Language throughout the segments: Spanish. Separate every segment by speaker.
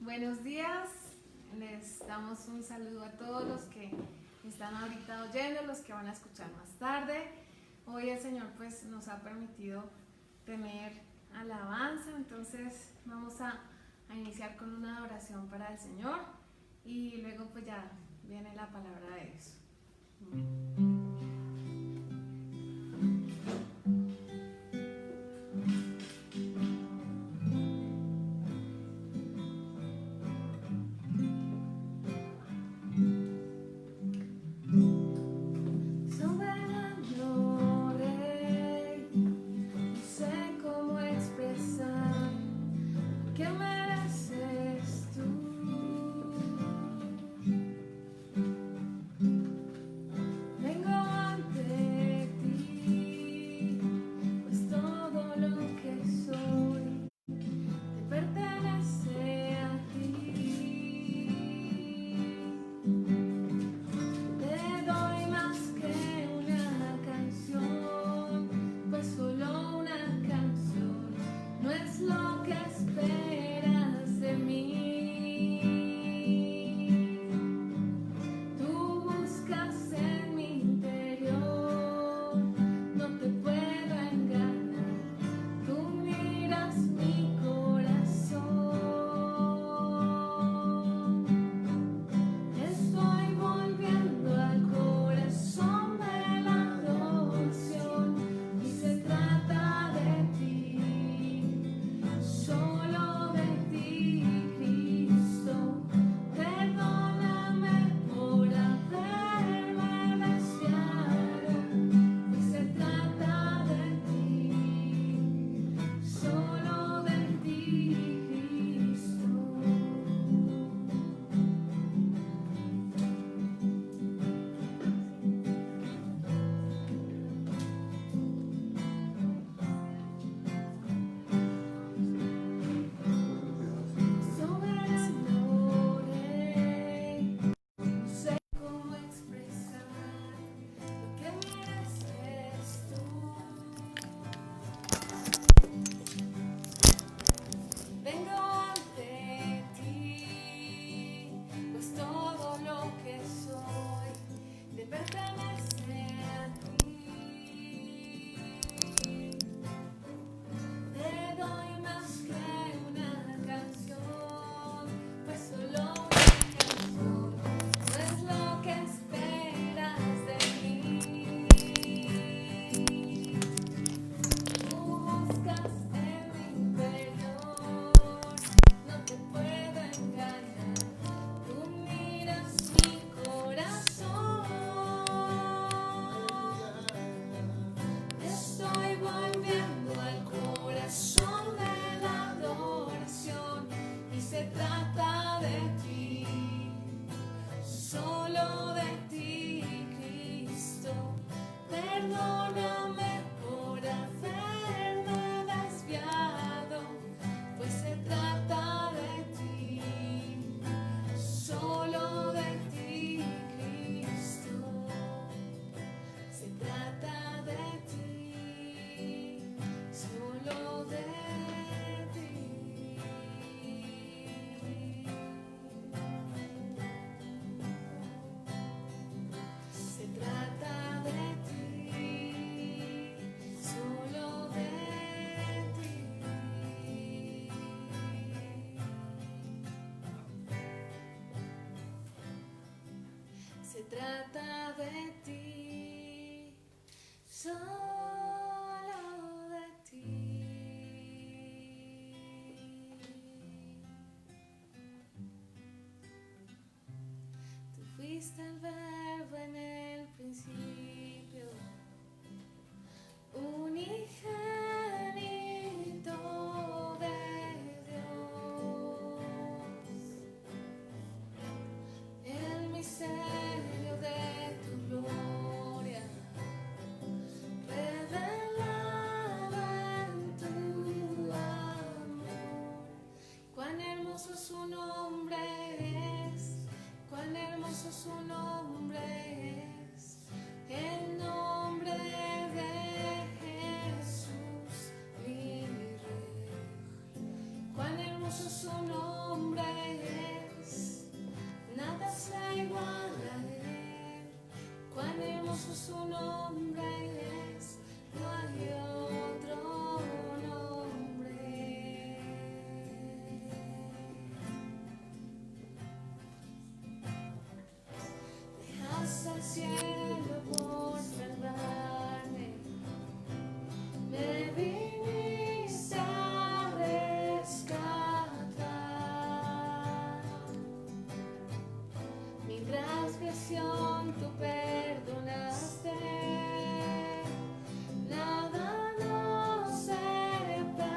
Speaker 1: Buenos días, les damos un saludo a todos los que están ahorita oyendo, los que van a escuchar más tarde. Hoy el Señor pues nos ha permitido tener alabanza, entonces vamos a iniciar con una oración para el Señor y luego pues ya viene la palabra de Dios. Se trata de ti, solo de ti. Tú fuiste el verbo en el principio, unigénito de Dios, el misterio de tu gloria. Majestuoso su nombre es, nada se iguala a él. Cuán hermoso su nombre es, no hay otro nombre. Dejaste al cielo por salvarme, me viniste a rescatar. Mi transgresión tú perdonaste, nada nos separará.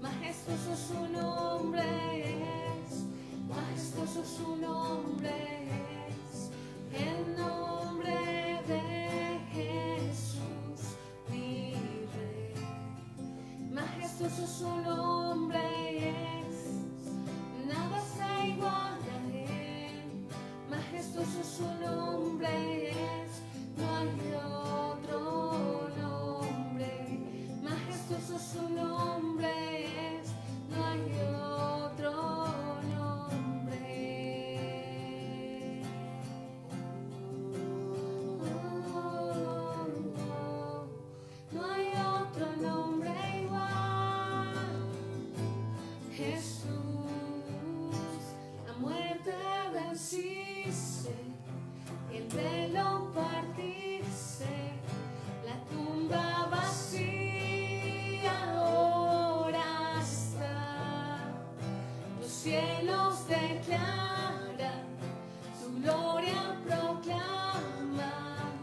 Speaker 1: Majestuoso su nombre es, majestuoso su nombre es, el nombre de Jesús mi Rey. Majestuoso su nombre es, nada se iguala a él. Majestuoso su nombre es, no hay otro nombre. Majestuoso su nombre es, no hay otro nombre. No hay otro nombre igual. Jesús, la muerte venciste, el velo partiste, la tumba vacía ahora está. Los cielos declaran, su gloria proclaman,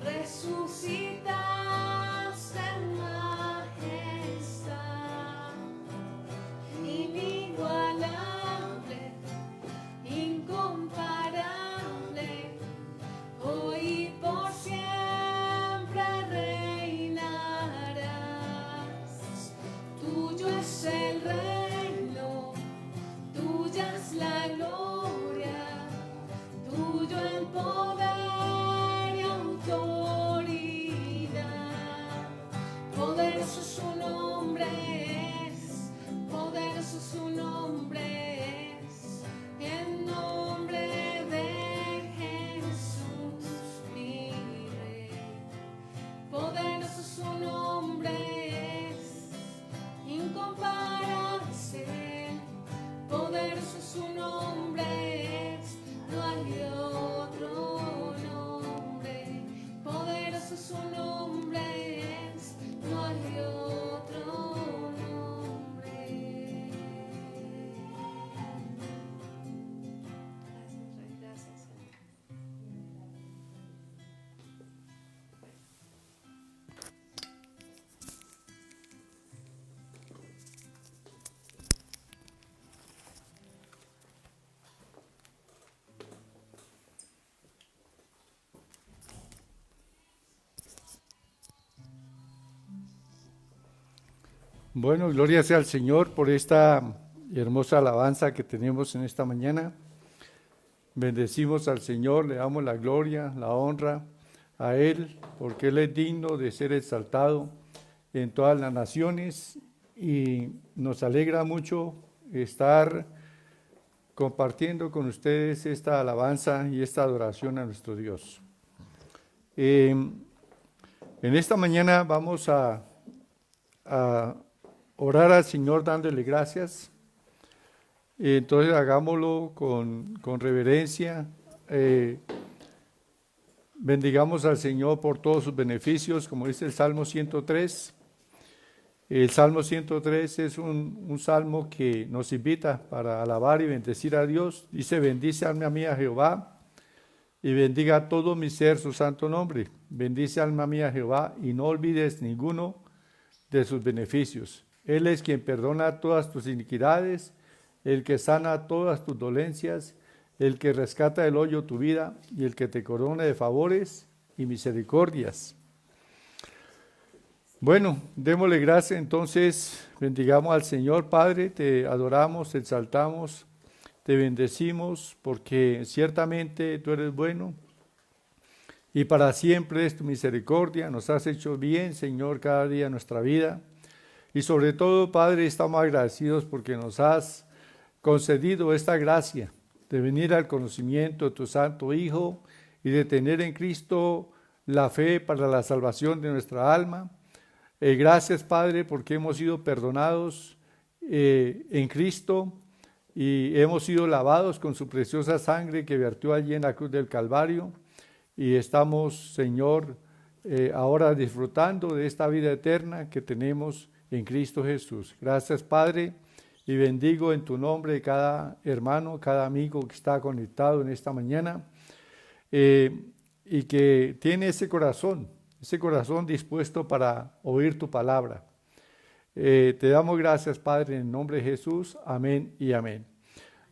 Speaker 1: resucitaste en majestad, inigualable, incomparable, hoy y por siempre reinarás. Tuyo es el reino, tuya es la gloria, tuyo el poder y autoridad. Poderoso su nombre es, poderoso su nombre es, el nombre de Jesús mi Rey. Poderoso su nombre es, incomparable es él. Poderoso su nombre es, no hay otro nombre. Poderoso su nombre es, no hay otro nombre. Gracias, Rey, gracias, Señor.
Speaker 2: Bueno, gloria sea al Señor por esta hermosa alabanza que tenemos en esta mañana. Bendecimos al Señor, le damos la gloria, la honra a Él, porque Él es digno de ser exaltado en todas las naciones y nos alegra mucho estar compartiendo con ustedes esta alabanza y esta adoración a nuestro Dios. En esta mañana vamos a orar al Señor dándole gracias. Entonces hagámoslo con reverencia. Bendigamos al Señor por todos sus beneficios, como dice el Salmo 103. El Salmo 103 es un salmo que nos invita para alabar y bendecir a Dios. Dice: bendice alma mía a Jehová, y bendiga todo mi ser su santo nombre. Bendice alma mía a Jehová, y no olvides ninguno de sus beneficios. Él es quien perdona todas tus iniquidades, el que sana todas tus dolencias, el que rescata del hoyo tu vida y el que te corona de favores y misericordias. Bueno, démosle gracias entonces, bendigamos al Señor. Padre, te adoramos, te exaltamos, te bendecimos, porque ciertamente tú eres bueno y para siempre es tu misericordia. Nos has hecho bien, Señor, cada día en nuestra vida. Y sobre todo, Padre, estamos agradecidos porque nos has concedido esta gracia de venir al conocimiento de tu Santo Hijo y de tener en Cristo la fe para la salvación de nuestra alma. Gracias, Padre, porque hemos sido perdonados en Cristo y hemos sido lavados con su preciosa sangre que vertió allí en la cruz del Calvario. Y estamos, Señor, ahora disfrutando de esta vida eterna que tenemos en Cristo Jesús. Gracias, Padre, y bendigo en tu nombre cada hermano, cada amigo que está conectado en esta mañana y que tiene ese corazón dispuesto para oír tu palabra. Te damos gracias, Padre, en el nombre de Jesús. Amén y amén.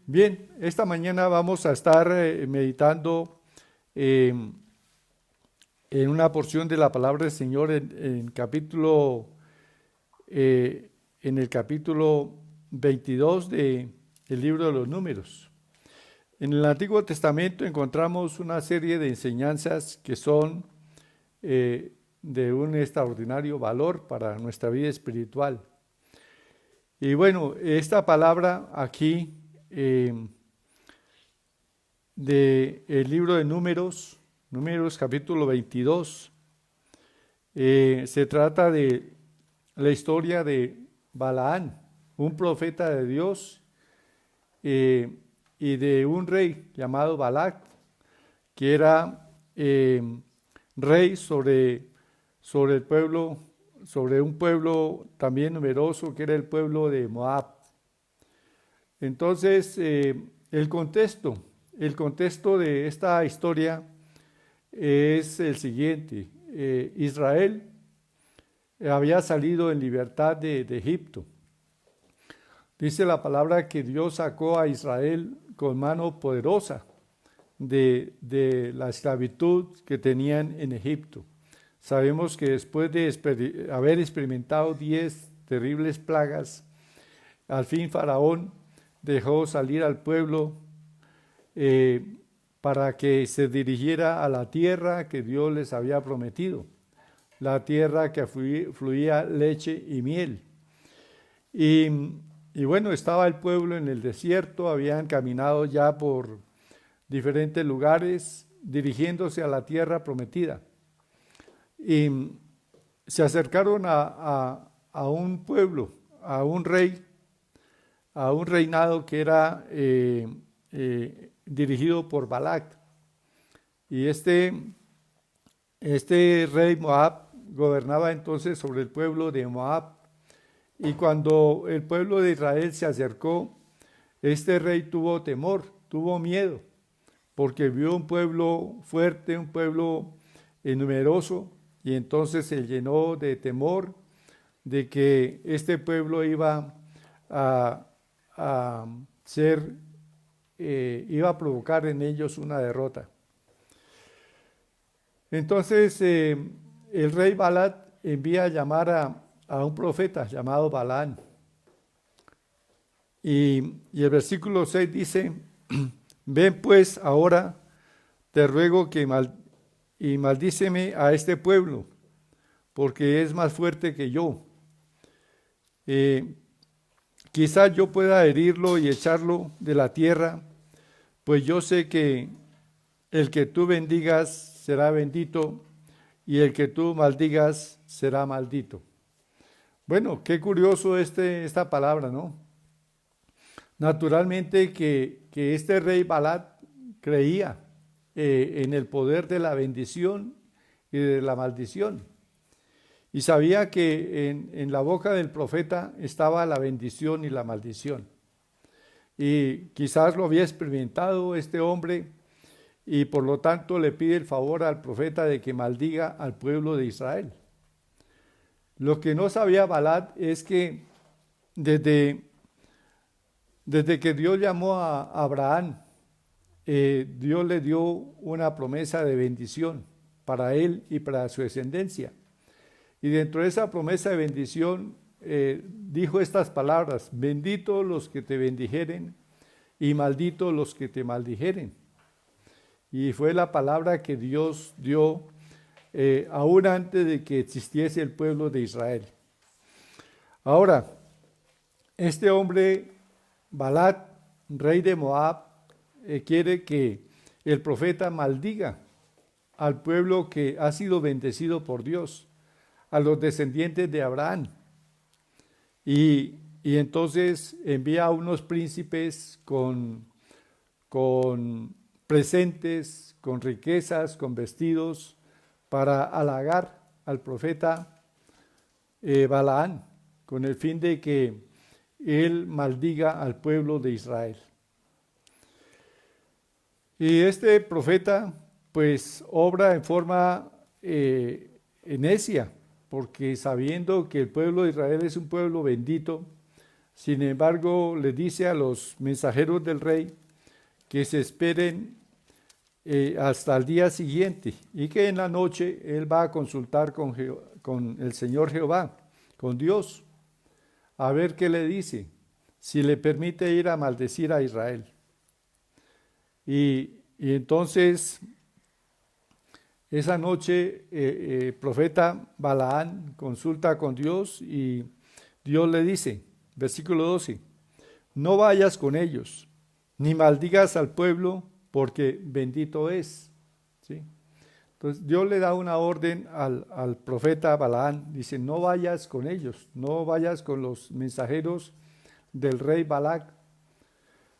Speaker 2: Bien, esta mañana vamos a estar meditando en una porción de la palabra del Señor en el capítulo 22 del libro de los Números. En el Antiguo Testamento encontramos una serie de enseñanzas que son de un extraordinario valor para nuestra vida espiritual. Y bueno, esta palabra aquí del libro de Números capítulo 22, se trata de la historia de Balaán, un profeta de Dios, y de un rey llamado Balac, que era rey sobre el pueblo, sobre un pueblo también numeroso, que era el pueblo de Moab. Entonces, el contexto de esta historia es el siguiente. Israel había salido en libertad de Egipto. Dice la palabra que Dios sacó a Israel con mano poderosa de la esclavitud que tenían en Egipto. Sabemos que después de haber experimentado 10 terribles plagas, al fin Faraón dejó salir al pueblo para que se dirigiera a la tierra que Dios les había prometido, la tierra que fluía leche y miel. Y bueno, estaba el pueblo en el desierto, habían caminado ya por diferentes lugares, dirigiéndose a la tierra prometida. Y se acercaron a un pueblo, a un rey, a un reinado que era dirigido por Balac. Y este rey Moab gobernaba entonces sobre el pueblo de Moab. Y cuando el pueblo de Israel se acercó, este rey tuvo temor, tuvo miedo, porque vio un pueblo fuerte, un pueblo numeroso, y entonces se llenó de temor de que este pueblo iba a provocar en ellos una derrota. Entonces el rey Balac envía a llamar a un profeta llamado Balaán. Y el versículo 6 dice: ven pues ahora, te ruego que maldíceme a este pueblo, porque es más fuerte que yo. Quizás yo pueda herirlo y echarlo de la tierra, pues yo sé que el que tú bendigas será bendito, y el que tú maldigas será maldito. Bueno, qué curioso esta palabra, ¿no? Naturalmente que este rey Balac creía en el poder de la bendición y de la maldición. Y sabía que en la boca del profeta estaba la bendición y la maldición. Y quizás lo había experimentado este hombre, y por lo tanto le pide el favor al profeta de que maldiga al pueblo de Israel. Lo que no sabía Balac es que desde que Dios llamó a Abraham, Dios le dio una promesa de bendición para él y para su descendencia. Y dentro de esa promesa de bendición dijo estas palabras: bendito los que te bendijeren y maldito los que te maldijeren. Y fue la palabra que Dios dio aún antes de que existiese el pueblo de Israel. Ahora, este hombre, Balac, rey de Moab, quiere que el profeta maldiga al pueblo que ha sido bendecido por Dios, a los descendientes de Abraham. Y entonces envía a unos príncipes con presentes, con riquezas, con vestidos, para halagar al profeta Balaán, con el fin de que él maldiga al pueblo de Israel. Y este profeta pues obra en forma necia, porque sabiendo que el pueblo de Israel es un pueblo bendito, sin embargo le dice a los mensajeros del rey que se esperen hasta el día siguiente y que en la noche él va a consultar con el Señor Jehová, con Dios, a ver qué le dice, si le permite ir a maldecir a Israel. Y entonces esa noche el profeta Balaán consulta con Dios y Dios le dice, versículo 12, no vayas con ellos, ni maldigas al pueblo, porque bendito es. ¿Sí? Entonces Dios le da una orden al profeta Balaán, dice, no vayas con ellos, no vayas con los mensajeros del rey Balac,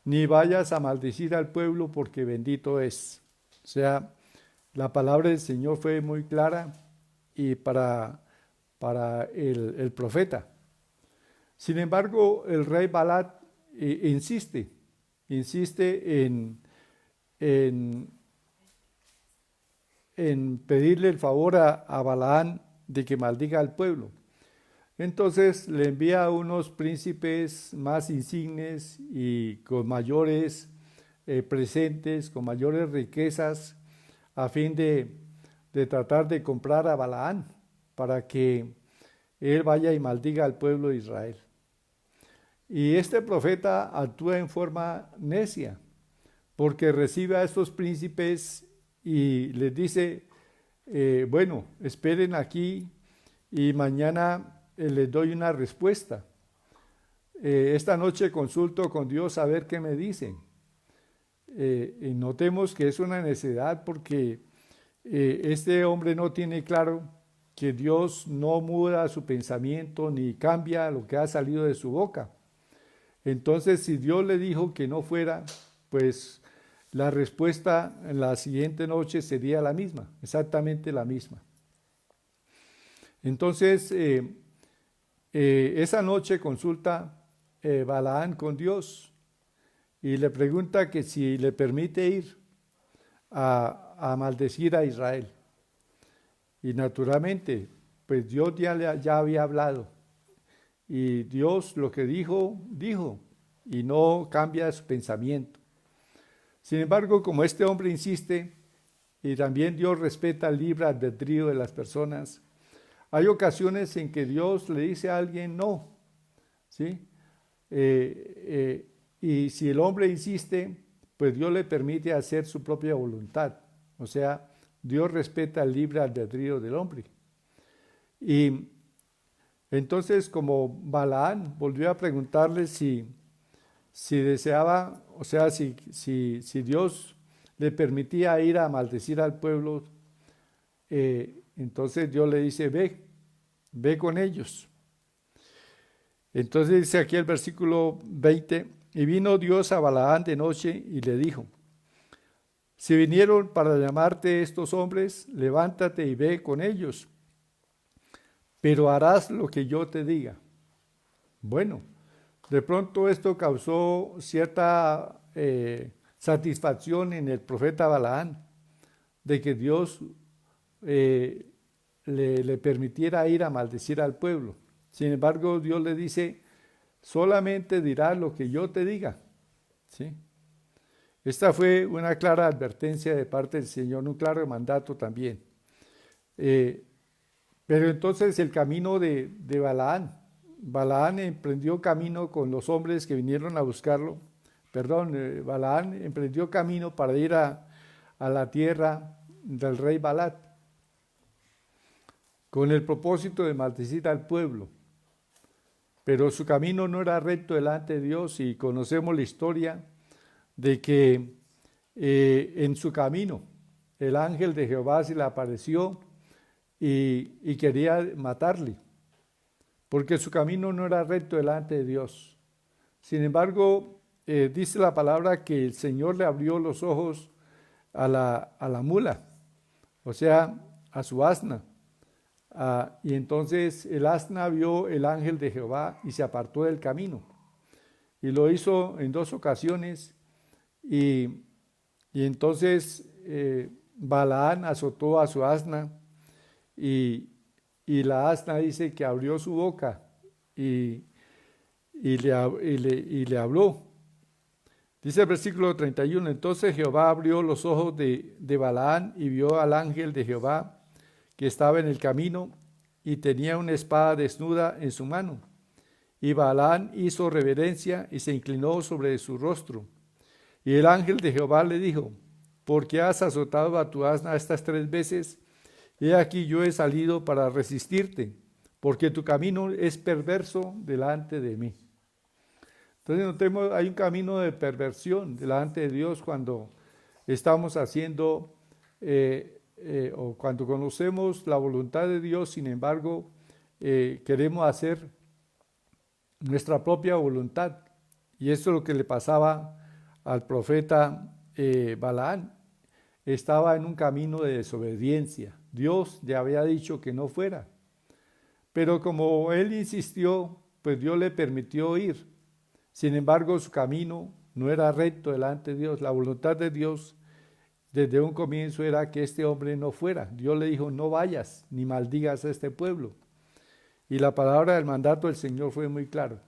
Speaker 2: ni vayas a maldecir al pueblo, porque bendito es. O sea, la palabra del Señor fue muy clara y para el profeta. Sin embargo, el rey Balac insiste en pedirle el favor a Balaán de que maldiga al pueblo. Entonces le envía a unos príncipes más insignes y con mayores presentes, con mayores riquezas, a fin de tratar de comprar a Balaán para que él vaya y maldiga al pueblo de Israel. Y este profeta actúa en forma necia, porque recibe a estos príncipes y les dice, bueno, esperen aquí y mañana les doy una respuesta. Esta noche consulto con Dios a ver qué me dicen. Y notemos que es una necedad porque este hombre no tiene claro que Dios no muda su pensamiento ni cambia lo que ha salido de su boca. Entonces, si Dios le dijo que no fuera, pues la respuesta en la siguiente noche sería la misma, exactamente la misma. Entonces, esa noche consulta Balaán con Dios y le pregunta que si le permite ir a maldecir a Israel. Y naturalmente, pues Dios ya había hablado. Y Dios lo que dijo, dijo, y no cambia su pensamiento. Sin embargo, como este hombre insiste, y también Dios respeta el libre albedrío de las personas, hay ocasiones en que Dios le dice a alguien no, ¿sí? Y si el hombre insiste, pues Dios le permite hacer su propia voluntad. O sea, Dios respeta el libre albedrío del hombre. Y entonces, como Balaán volvió a preguntarle si deseaba, o sea, si Dios le permitía ir a maldecir al pueblo, entonces Dios le dice, ve con ellos. Entonces dice aquí el versículo 20, y vino Dios a Balaán de noche y le dijo, si vinieron para llamarte estos hombres, levántate y ve con ellos, pero harás lo que yo te diga. Bueno, de pronto esto causó cierta satisfacción en el profeta Balaán, de que Dios le permitiera ir a maldecir al pueblo. Sin embargo, Dios le dice, solamente dirás lo que yo te diga. ¿Sí? Esta fue una clara advertencia de parte del Señor, un claro mandato también. Pero entonces el camino de Balaán emprendió camino con los hombres que vinieron a buscarlo. Balaán emprendió camino para ir a la tierra del rey Balac, con el propósito de maldecir al pueblo. pero su camino no era recto delante de Dios, y conocemos la historia de que en su camino el ángel de Jehová se le apareció y quería matarle, porque su camino no era recto delante de Dios. Sin embargo, dice la palabra que el Señor le abrió los ojos a la mula, o sea, a su asna. Y entonces el asna vio el ángel de Jehová y se apartó del camino. Y lo hizo en 2 ocasiones. Y entonces Balaán azotó a su asna, y la asna dice que abrió su boca y le habló. Dice el versículo 31, entonces Jehová abrió los ojos de Balaán y vio al ángel de Jehová que estaba en el camino y tenía una espada desnuda en su mano. Y Balaán hizo reverencia y se inclinó sobre su rostro. Y el ángel de Jehová le dijo, ¿por qué has azotado a tu asna estas 3 veces? He aquí yo he salido para resistirte, porque tu camino es perverso delante de mí. Entonces notemos, hay un camino de perversión delante de Dios cuando estamos haciendo o cuando conocemos la voluntad de Dios, sin embargo, queremos hacer nuestra propia voluntad. Y eso es lo que le pasaba al profeta Balaán. Estaba en un camino de desobediencia. Dios le había dicho que no fuera. Pero como él insistió, pues Dios le permitió ir. Sin embargo, su camino no era recto delante de Dios. La voluntad de Dios desde un comienzo era que este hombre no fuera. Dios le dijo, no vayas ni maldigas a este pueblo. Y la palabra del mandato del Señor fue muy clara.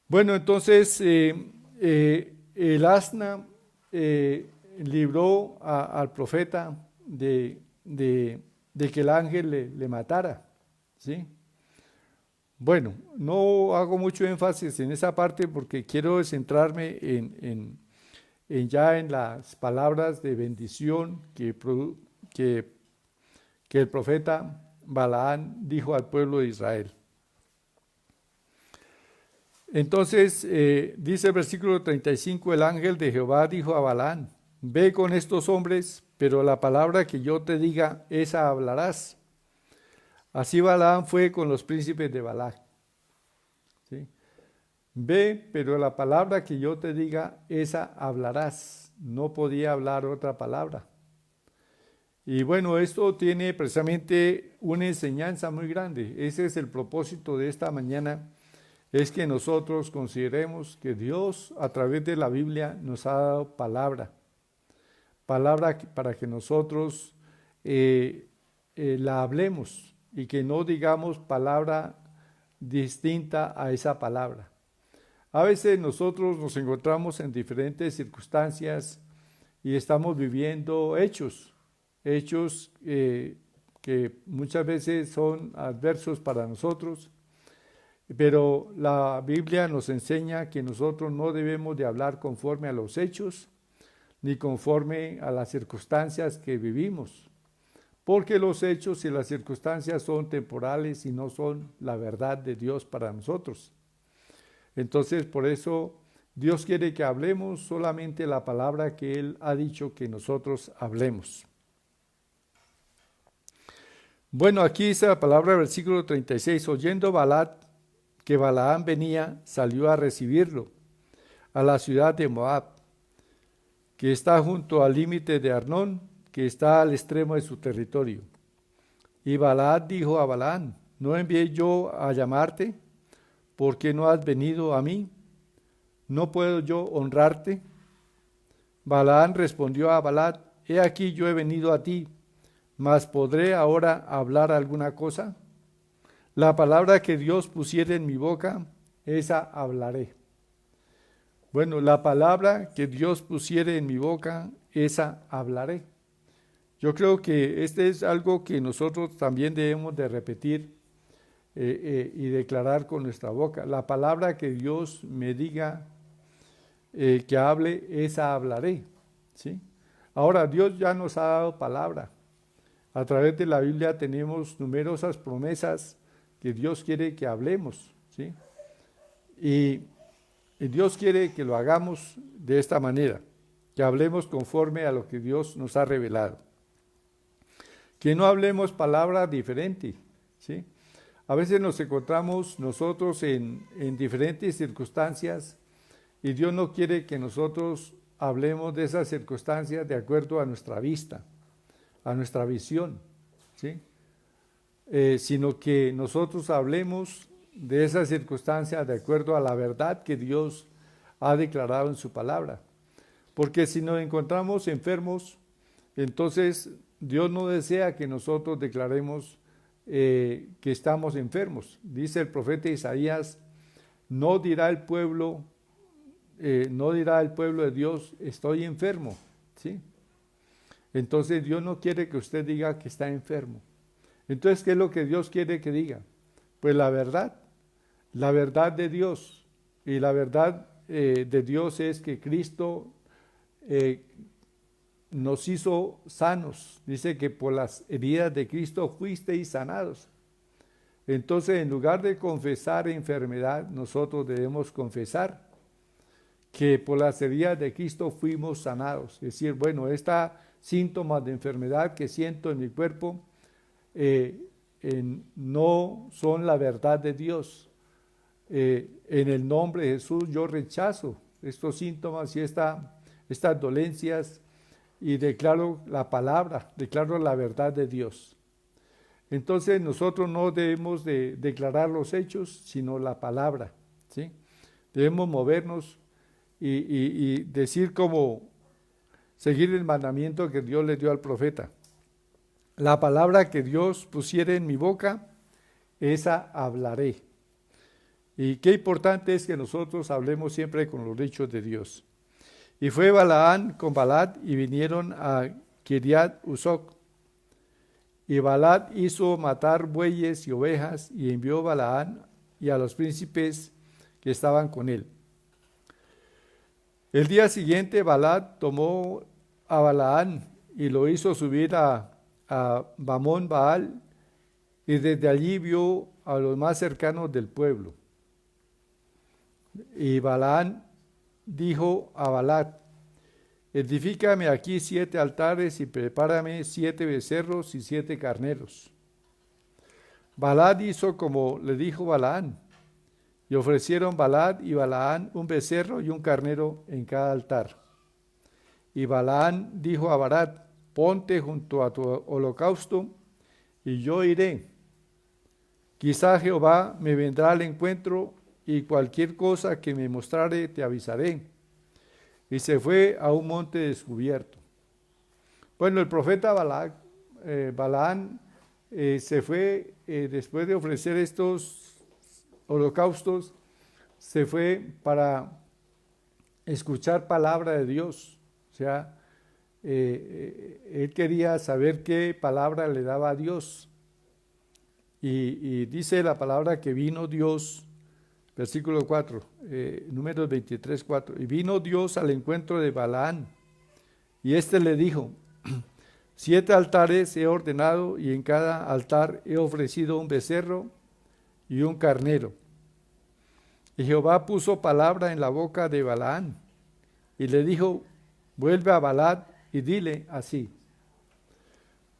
Speaker 2: Bueno, entonces el asna libró al profeta de que el ángel le matara, ¿sí? Bueno, no hago mucho énfasis en esa parte porque quiero centrarme ya en las palabras de bendición que el profeta Balaán dijo al pueblo de Israel. Entonces, dice el versículo 35, el ángel de Jehová dijo a Balaán, ve con estos hombres, pero la palabra que yo te diga, esa hablarás. Así Balaán fue con los príncipes de Balac. ¿Sí? Ve, pero la palabra que yo te diga, esa hablarás. No podía hablar otra palabra. Y bueno, esto tiene precisamente una enseñanza muy grande. Ese es el propósito de esta mañana, es que nosotros consideremos que Dios a través de la Biblia nos ha dado palabra para que nosotros la hablemos y que no digamos palabra distinta a esa palabra. A veces nosotros nos encontramos en diferentes circunstancias y estamos viviendo hechos que muchas veces son adversos para nosotros, pero la Biblia nos enseña que nosotros no debemos de hablar conforme a los hechos ni conforme a las circunstancias que vivimos, porque los hechos y las circunstancias son temporales y no son la verdad de Dios para nosotros. Entonces, por eso Dios quiere que hablemos solamente la palabra que Él ha dicho que nosotros hablemos. Bueno, aquí dice la palabra del versículo 36, oyendo Balac que Balaam venía, salió a recibirlo a la ciudad de Moab, que está junto al límite de Arnón, que está al extremo de su territorio. Y Balac dijo a Balaam, ¿no envié yo a llamarte? ¿Por qué no has venido a mí? ¿No puedo yo honrarte? Balaam respondió a Balac, he aquí yo he venido a ti, mas ¿podré ahora hablar alguna cosa? La palabra que Dios pusiere en mi boca, esa hablaré. Bueno, la palabra que Dios pusiere en mi boca, esa hablaré. Yo creo que este es algo que nosotros también debemos de repetir y declarar con nuestra boca. La palabra que Dios me diga que hable, esa hablaré, ¿sí? Ahora, Dios ya nos ha dado palabra. A través de la Biblia tenemos numerosas promesas que Dios quiere que hablemos, ¿sí? Y Dios quiere que lo hagamos de esta manera, que hablemos conforme a lo que Dios nos ha revelado. Que no hablemos palabras diferentes, ¿sí? A veces nos encontramos nosotros en diferentes circunstancias y Dios no quiere que nosotros hablemos de esas circunstancias de acuerdo a nuestra vista, a nuestra visión, ¿sí? Sino que nosotros hablemos de esas circunstancias de acuerdo a la verdad que Dios ha declarado en su palabra. Porque si nos encontramos enfermos, entonces Dios no desea que nosotros declaremos que estamos enfermos. Dice el profeta Isaías, no dirá el pueblo de Dios, estoy enfermo, ¿sí? Entonces Dios no quiere que usted diga que está enfermo. Entonces, ¿qué es lo que Dios quiere que diga? Pues la verdad de Dios. Y la verdad de Dios es que Cristo nos hizo sanos. Dice que por las heridas de Cristo fuisteis sanados. Entonces, en lugar de confesar enfermedad, nosotros debemos confesar que por las heridas de Cristo fuimos sanados. Es decir, bueno, estos síntomas de enfermedad que siento en mi cuerpo no son la verdad de Dios. En el nombre de Jesús yo rechazo estos síntomas y estas dolencias y declaro la palabra, declaro la verdad de Dios. Entonces nosotros no debemos de declarar los hechos, sino la palabra, ¿sí? Debemos movernos y decir como seguir el mandamiento que Dios le dio al profeta. La palabra que Dios pusiere en mi boca, esa hablaré. Y qué importante es que nosotros hablemos siempre con los dichos de Dios. Y fue Balaán con Balad y vinieron a Kiriat Usoc. Y Balad hizo matar bueyes y ovejas y envió Balaán y a los príncipes que estaban con él. El día siguiente Balad tomó a Balaán y lo hizo subir a Bamón Baal y desde allí vio a los más cercanos del pueblo. Y Balaán dijo a Balad, edifícame aquí 7 altares y prepárame 7 becerros y 7 carneros. Balad hizo como le dijo Balaán, y ofrecieron Balad y Balaán un becerro y un carnero en cada altar. Y Balaán dijo a Balad, ponte junto a tu holocausto y yo iré. Quizá Jehová me vendrá al encuentro y cualquier cosa que me mostrare te avisaré. Y se fue a un monte descubierto. Bueno, el profeta Balaán se fue, después de ofrecer estos holocaustos, se fue para escuchar palabra de Dios. O sea, él quería saber qué palabra le daba a Dios. Y dice la palabra que vino Dios, versículo 4, Números 23, 4. Y vino Dios al encuentro de Balaán, y éste le dijo, 7 altares he ordenado, y en cada altar he ofrecido un becerro y un carnero. Y Jehová puso palabra en la boca de Balaán, y le dijo, vuelve a Balad y dile así.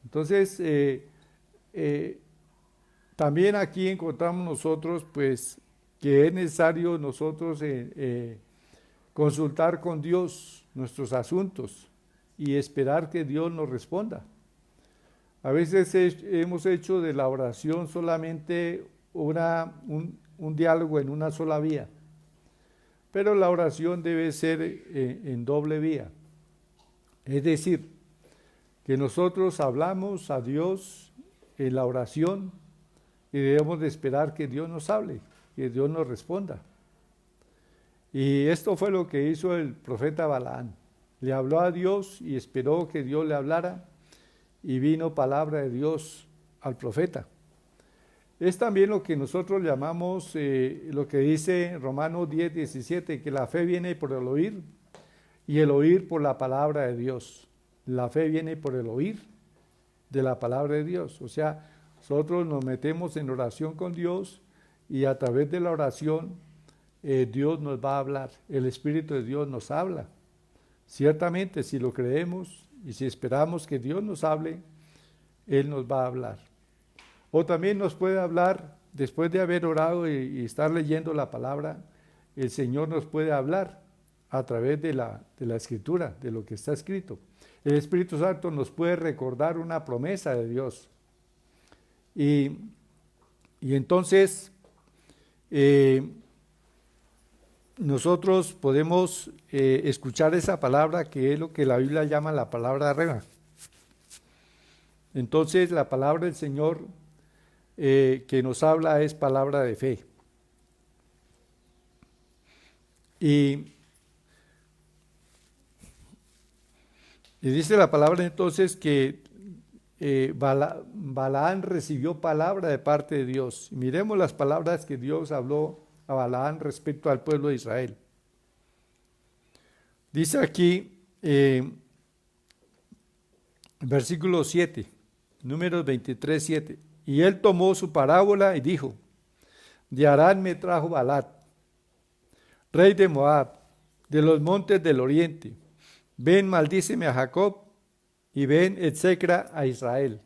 Speaker 2: Entonces, también aquí encontramos nosotros, pues, que es necesario nosotros consultar con Dios nuestros asuntos y esperar que Dios nos responda. A veces hemos hecho de la oración solamente un diálogo en una sola vía, pero la oración debe ser en doble vía. Es decir, que nosotros hablamos a Dios en la oración y debemos de esperar que Dios nos hable, que Dios nos responda. Y esto fue lo que hizo el profeta Balaán. Le habló a Dios y esperó que Dios le hablara y vino palabra de Dios al profeta. Es también lo que nosotros llamamos, lo que dice Romanos 10, 17, que la fe viene por el oír y el oír por la palabra de Dios. La fe viene por el oír de la palabra de Dios. O sea, Nosotros nos metemos en oración con Dios y a través de la oración Dios nos va a hablar, el Espíritu de Dios nos habla. Ciertamente, si lo creemos y si esperamos que Dios nos hable, Él nos va a hablar. O también nos puede hablar, después de haber orado y estar leyendo la palabra, el Señor nos puede hablar a través de la Escritura, de lo que está escrito. El Espíritu Santo nos puede recordar una promesa de Dios. Y entonces nosotros podemos escuchar esa palabra que es lo que la Biblia llama la palabra rema. Entonces la palabra del Señor que nos habla es palabra de fe. Y dice la palabra entonces que Balaán recibió palabra de parte de Dios. Miremos las palabras que Dios habló a Balaán respecto al pueblo de Israel. Dice aquí, versículo 7, Números 23, 7. Y él tomó su parábola y dijo: de Harán me trajo Balac, rey de Moab, de los montes del oriente. Ven, maldíceme a Jacob, y ven, execra a Israel.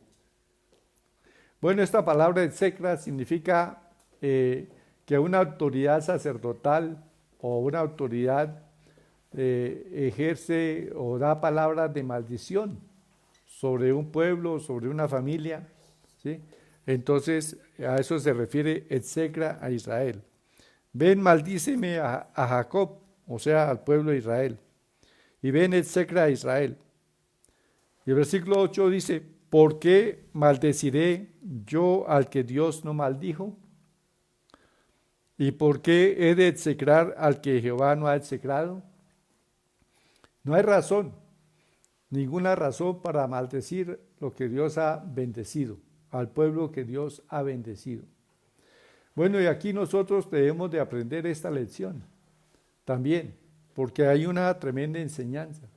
Speaker 2: Bueno, esta palabra execra significa que una autoridad sacerdotal o una autoridad ejerce o da palabras de maldición sobre un pueblo, sobre una familia, ¿sí? Entonces a eso se refiere execra a Israel. Ven, maldíceme a Jacob, o sea, al pueblo de Israel, y ven, execra a Israel. Y el versículo 8 dice: ¿por qué maldeciré yo al que Dios no maldijo? ¿Y por qué he de execrar al que Jehová no ha execrado? No hay razón, ninguna razón para maldecir lo que Dios ha bendecido, al pueblo que Dios ha bendecido. Bueno, y aquí nosotros debemos de aprender esta lección también, porque hay una tremenda enseñanza.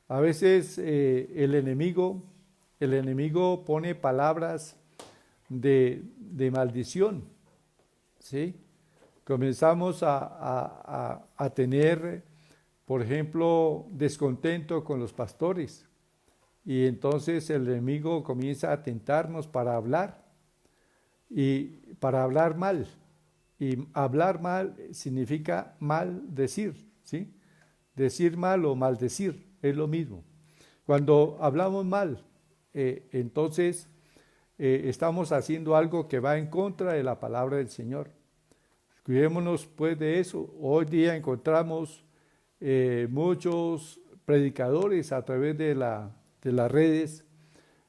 Speaker 2: A veces el enemigo pone palabras de maldición, ¿sí? Comenzamos a tener, por ejemplo, descontento con los pastores, y entonces el enemigo comienza a tentarnos para hablar, y para hablar mal. Y hablar mal significa maldecir, ¿sí? Decir mal o maldecir es lo mismo. Cuando hablamos mal, entonces estamos haciendo algo que va en contra de la palabra del Señor. Cuidémonos pues de eso. Hoy día encontramos muchos predicadores a través de las redes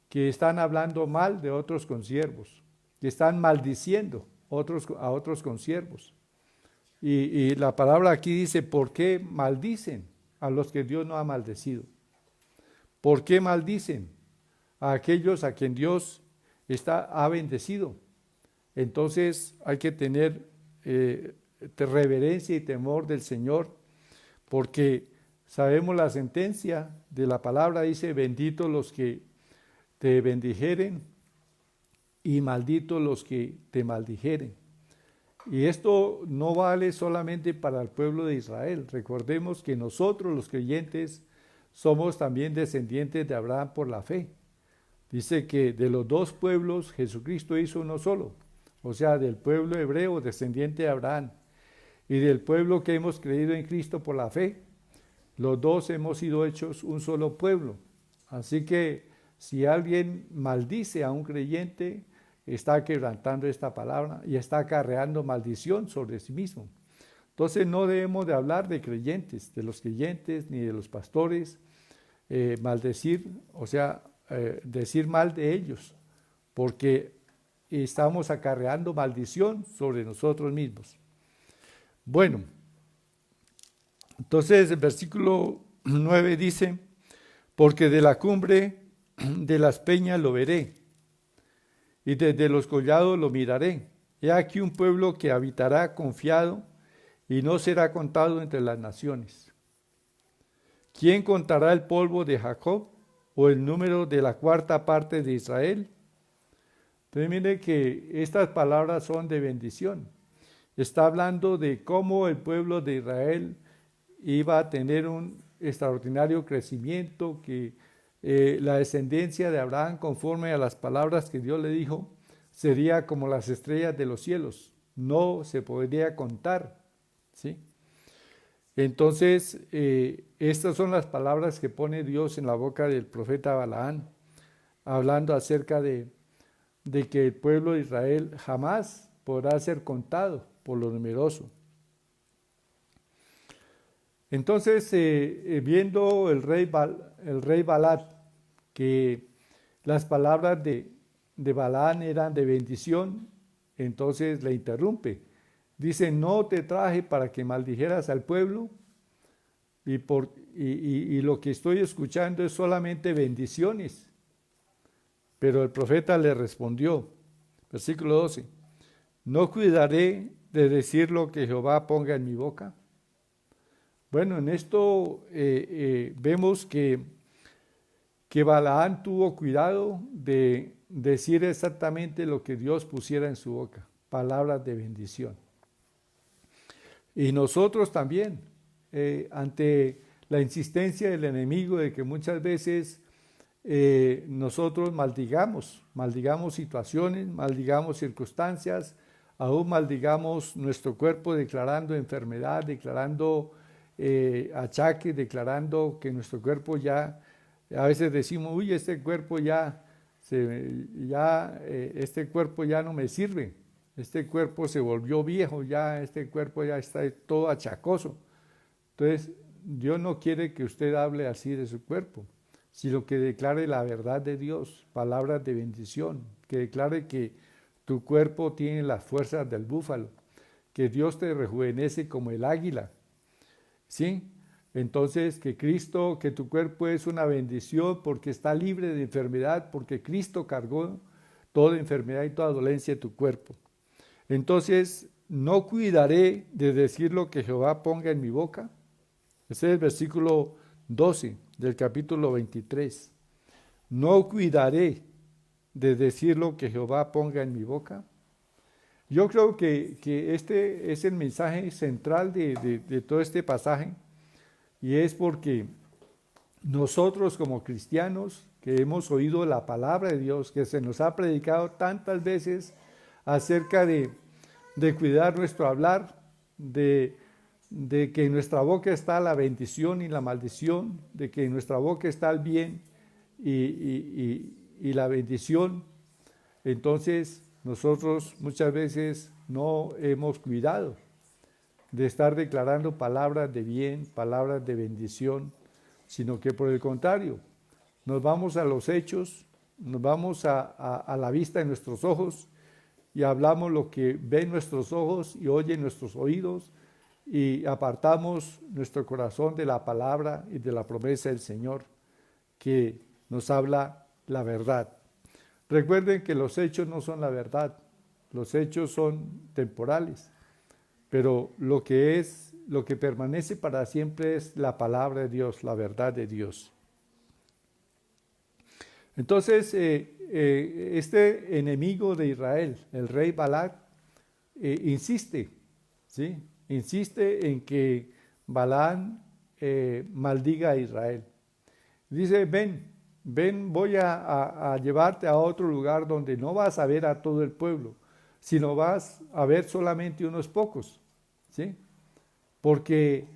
Speaker 2: que están hablando mal de otros consiervos, que están maldiciendo a otros consiervos. Y la palabra aquí dice: ¿por qué maldicen a los que Dios no ha maldecido? ¿Por qué maldicen a aquellos a quien Dios ha bendecido? Entonces hay que tener reverencia y temor del Señor, porque sabemos la sentencia de la palabra, dice: benditos los que te bendijeren y malditos los que te maldijeren. Y esto no vale solamente para el pueblo de Israel. Recordemos que nosotros los creyentes somos también descendientes de Abraham por la fe. Dice que de los dos pueblos Jesucristo hizo uno solo, o sea, del pueblo hebreo, descendiente de Abraham, y del pueblo que hemos creído en Cristo por la fe. Los dos hemos sido hechos un solo pueblo. Así que si alguien maldice a un creyente, está quebrantando esta palabra y está acarreando maldición sobre sí mismo. Entonces no debemos de hablar de creyentes, de los creyentes, ni de los pastores, maldecir, o sea, decir mal de ellos, porque estamos acarreando maldición sobre nosotros mismos. Bueno, entonces el versículo 9 dice: porque de la cumbre de las peñas lo veré, y desde los collados lo miraré. He aquí un pueblo que habitará confiado y no será contado entre las naciones. ¿Quién contará el polvo de Jacob o el número de la cuarta parte de Israel? Entonces mire que estas palabras son de bendición. Está hablando de cómo el pueblo de Israel iba a tener un extraordinario crecimiento, que la descendencia de Abraham, conforme a las palabras que Dios le dijo, sería como las estrellas de los cielos, no se podría contar, ¿sí? Entonces, estas son las palabras que pone Dios en la boca del profeta Balaán, hablando acerca de que el pueblo de Israel jamás podrá ser contado por lo numeroso. Entonces, viendo el rey Balac que las palabras de Balaán eran de bendición, entonces le interrumpe. Dice, no te traje para que maldijeras al pueblo y lo que estoy escuchando es solamente bendiciones. Pero el profeta le respondió, versículo 12, ¿no cuidaré de decir lo que Jehová ponga en mi boca? Bueno, en esto vemos que Balaán tuvo cuidado de decir exactamente lo que Dios pusiera en su boca, palabras de bendición. Y nosotros también, ante la insistencia del enemigo de que muchas veces nosotros maldigamos situaciones, maldigamos circunstancias, aún maldigamos nuestro cuerpo declarando enfermedad, declarando achaques, declarando que nuestro cuerpo ya, a veces decimos, uy, este cuerpo este cuerpo ya no me sirve, este cuerpo se volvió viejo, ya este cuerpo ya está todo achacoso. Entonces, Dios no quiere que usted hable así de su cuerpo, sino que declare la verdad de Dios, palabras de bendición, que declare que tu cuerpo tiene las fuerzas del búfalo, que Dios te rejuvenece como el águila, ¿sí? Entonces, que tu cuerpo es una bendición porque está libre de enfermedad, porque Cristo cargó toda enfermedad y toda dolencia de tu cuerpo. Entonces, no cuidaré de decir lo que Jehová ponga en mi boca. Ese es el versículo 12 del capítulo 23. No cuidaré de decir lo que Jehová ponga en mi boca. Yo creo que este es el mensaje central de todo este pasaje, y es porque nosotros como cristianos que hemos oído la palabra de Dios, que se nos ha predicado tantas veces acerca de cuidar nuestro hablar, de que en nuestra boca está la bendición y la maldición, de que en nuestra boca está el bien y la bendición. Entonces nosotros muchas veces no hemos cuidado de estar declarando palabras de bien, palabras de bendición, sino que por el contrario, nos vamos a los hechos, nos vamos a la vista de nuestros ojos y hablamos lo que ven nuestros ojos y oyen nuestros oídos, y apartamos nuestro corazón de la palabra y de la promesa del Señor, que nos habla la verdad. Recuerden que los hechos no son la verdad, los hechos son temporales, pero lo que permanece para siempre es la palabra de Dios, la verdad de Dios. Entonces, este enemigo de Israel, el rey Balac, insiste, ¿sí? Insiste en que Balaán maldiga a Israel. Dice, ven, voy a llevarte a otro lugar donde no vas a ver a todo el pueblo, sino vas a ver solamente unos pocos, ¿sí? Porque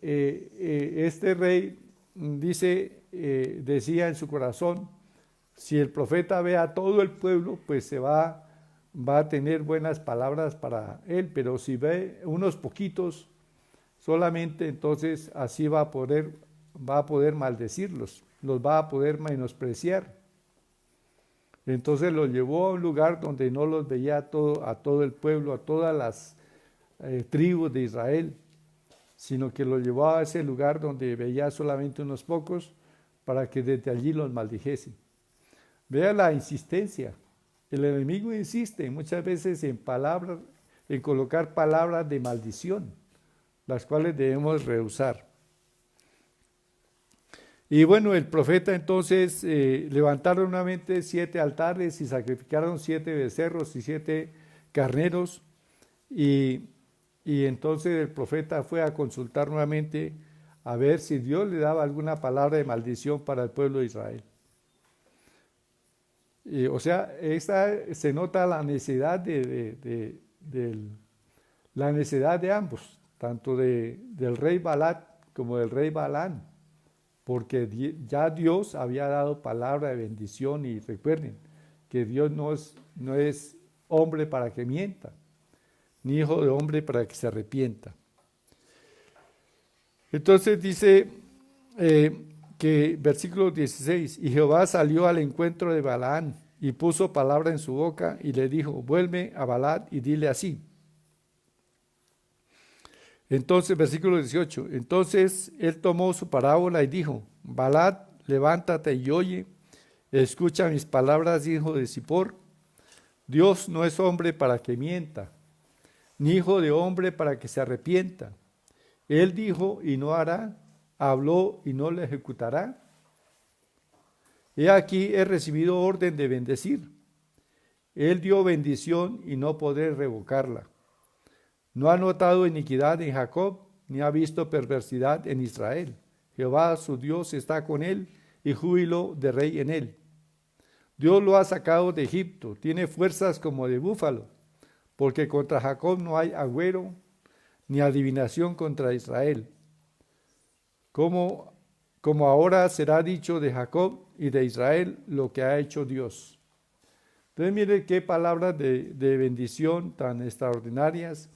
Speaker 2: este rey decía en su corazón, si el profeta ve a todo el pueblo, pues va a tener buenas palabras para él, pero si ve unos poquitos solamente, entonces así va a poder maldecirlos, los va a poder menospreciar. Entonces los llevó a un lugar donde no los veía a todo el pueblo, a todas las tribus de Israel, sino que los llevó a ese lugar donde veía solamente unos pocos, para que desde allí los maldijese. Vea la insistencia. El enemigo insiste muchas veces en colocar palabras de maldición, las cuales debemos rehusar. Y bueno, el profeta entonces levantaron nuevamente 7 altares y sacrificaron 7 becerros y 7 carneros. Y entonces el profeta fue a consultar nuevamente a ver si Dios le daba alguna palabra de maldición para el pueblo de Israel. O sea, se nota la necesidad la necesidad de ambos, tanto del rey Balac como del rey Balaam, porque ya Dios había dado palabra de bendición, y recuerden que Dios no es hombre para que mienta, ni hijo de hombre para que se arrepienta. Entonces dice que versículo 16, y Jehová salió al encuentro de Balaam y puso palabra en su boca y le dijo, vuelve a Balac y dile así. Entonces, versículo 18, entonces él tomó su parábola y dijo, Balac, levántate y oye, escucha mis palabras, hijo de Zippor. Dios no es hombre para que mienta, ni hijo de hombre para que se arrepienta. Él dijo y no hará, habló y no le ejecutará. He aquí he recibido orden de bendecir. Él dio bendición y no podré revocarla. No ha notado iniquidad en Jacob, ni ha visto perversidad en Israel. Jehová su Dios está con él, y júbilo de rey en él. Dios lo ha sacado de Egipto, tiene fuerzas como de búfalo, porque contra Jacob no hay agüero, ni adivinación contra Israel. Como ahora será dicho de Jacob y de Israel lo que ha hecho Dios. Entonces mire qué palabras de bendición tan extraordinarias,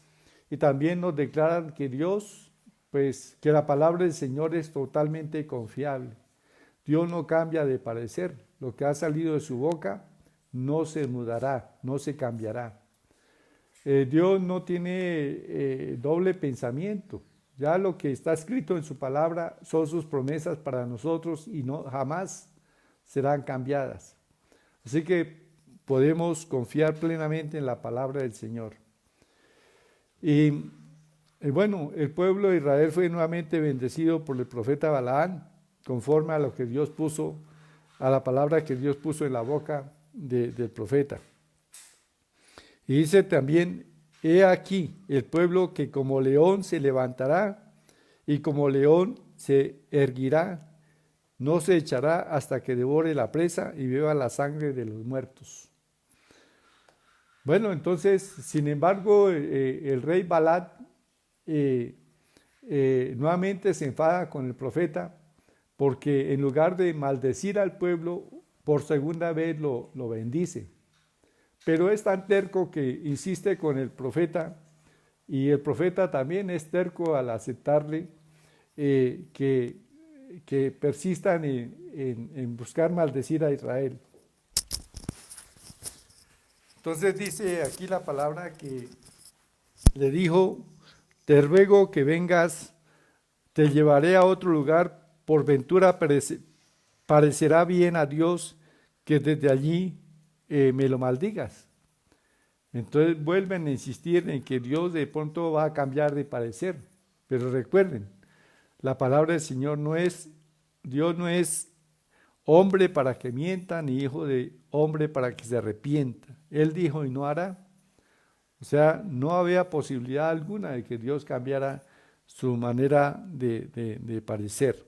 Speaker 2: y también nos declaran que Dios, pues que la palabra del Señor es totalmente confiable. Dios no cambia de parecer, lo que ha salido de su boca no se mudará, no se cambiará. Dios no tiene doble pensamiento. Ya lo que está escrito en su palabra son sus promesas para nosotros y jamás serán cambiadas. Así que podemos confiar plenamente en la palabra del Señor. Y bueno, el pueblo de Israel fue nuevamente bendecido por el profeta Balaam, conforme a lo que Dios puso, a la palabra que Dios puso en la boca del profeta. Y dice también, he aquí el pueblo que como león se levantará y como león se erguirá, no se echará hasta que devore la presa y beba la sangre de los muertos. Bueno, entonces, sin embargo, el rey Balac nuevamente se enfada con el profeta, porque en lugar de maldecir al pueblo, por segunda vez lo bendice. Pero es tan terco que insiste con el profeta, y el profeta también es terco al aceptarle que persistan en buscar maldecir a Israel. Entonces dice aquí la palabra que le dijo, te ruego que vengas, te llevaré a otro lugar, por ventura parecerá bien a Dios que desde allí me lo maldigas. Entonces vuelven a insistir en que Dios de pronto va a cambiar de parecer. Pero recuerden, la palabra del Señor Dios no es hombre para que mienta, ni hijo de hombre para que se arrepienta. Él dijo y no hará. O sea, no había posibilidad alguna de que Dios cambiara su manera de parecer.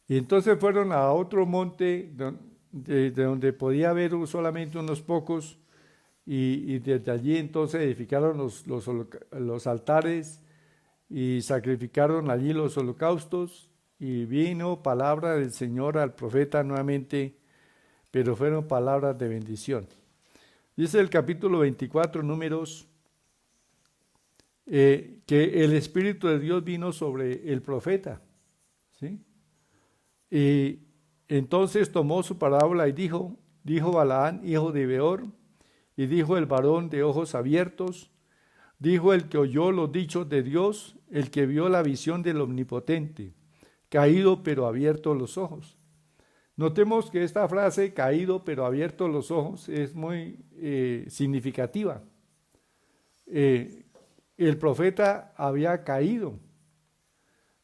Speaker 2: Y entonces fueron a otro monte de donde podía haber solamente unos pocos, y desde allí entonces edificaron los altares y sacrificaron allí los holocaustos, y vino palabra del Señor al profeta nuevamente, pero fueron palabras de bendición. Dice el capítulo 24, Números, que el Espíritu de Dios vino sobre el profeta, ¿sí? Y entonces tomó su parábola y dijo Balaam, hijo de Beor, y dijo el varón de ojos abiertos, dijo el que oyó los dichos de Dios, el que vio la visión del Omnipotente, caído pero abierto los ojos. Notemos que esta frase, caído pero abierto los ojos, es muy significativa. El profeta había caído,